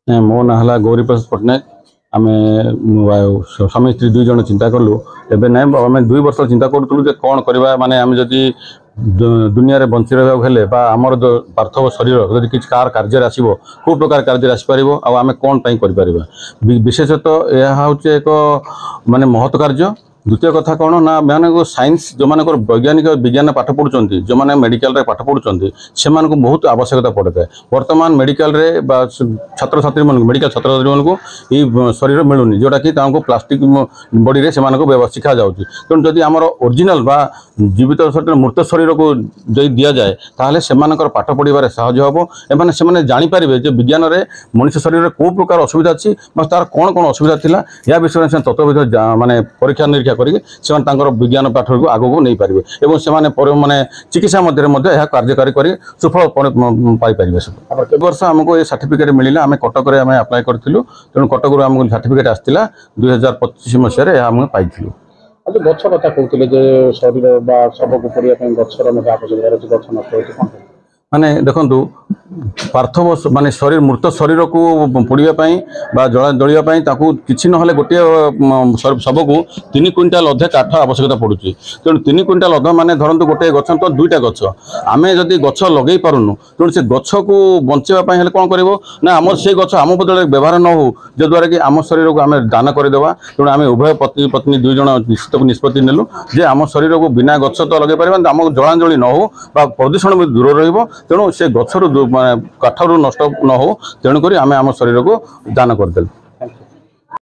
मो ना है गौरी प्रसाद पट्टनायक। आम स्वामी स्त्री दुई जन चिंता कलु एवं ना आम 2 वर्ष चिंता करूँ कौन करवा माने आम जदि दुनिया रे बंची रहा आमर पार्थिव शरीर जदि किसी कार कार्य आसो कौ प्रकार कार्य आसपर आम कौन कर विशेषतः यह हूँ एक माने महत् कार्य। द्वितीय कथा कौन ना मैंने साइंस जो मान वैज्ञानिक विज्ञान पाठ पढ़ुं जो मैंने मेडिकल पाठ पढ़ुं से बहुत आवश्यकता पड़े था। वर्तमान मेडिकल छात्र छात्री मेडिकल छात्र छात्री मानक ये शरीर मिलूनी जोटा कि प्लास्टिक बॉडी से शिखा जाऊँगी। तेणु जदि आम ओरिजिनल जीवित शरीर मृत शरीर को दि जाए ताहले से पाठ पढ़ार सहज हम एम से जापर विज्ञान में मनुष्य शरीर कौ प्रकार असुविधा अच्छी तार कौन कौन असुविधा थी या विषय में तत्वविध माने परीक्षा निरीक्षा करके विज्ञान पाठ को आग को नहीं पारे और से माने चिकित्सा मध्य कार्यकारी कर सुफल पाइपर। वर्ष आमको ये सर्टिफिकेट मिलला आम कटक अप्लाई करूँ तेणु कटक आमको सर्टिफिकेट आसाला 2025 मसीह पाई। गछ कथा कहते शरीर शव को पड़ा गचर आवश्यकता गछ न माने देखु पार्थिव माने शरीर मृत शरीर को पोड़ापी जलियापाई किसी ना गोटे शव को 3 क्विंटाल अधे काठ आवश्यकता पड़ू। तेणु 3 क्विंटाल अध माने धरतु गोटे गछ तो 2टा गछ आम जदि गछ लगे पारुनु तेणु से गछ को बचाई कौन कर ना आम से गछ आम बदल व्यवहार न हो जद्वारा कि आम शरीर को आम दान करदे। तेणु आम उभय पत्नी पत्नी 2 जन निष्पत्ति नेलु जे आम शरीर को बिना गछ तो लगे पारे आम जलांजलि न हो प्रदूषण भी दूर रहिबो। तेणु से गछर काठर नष्ट न हो तेणुक आम शरीर को दान करदेलु।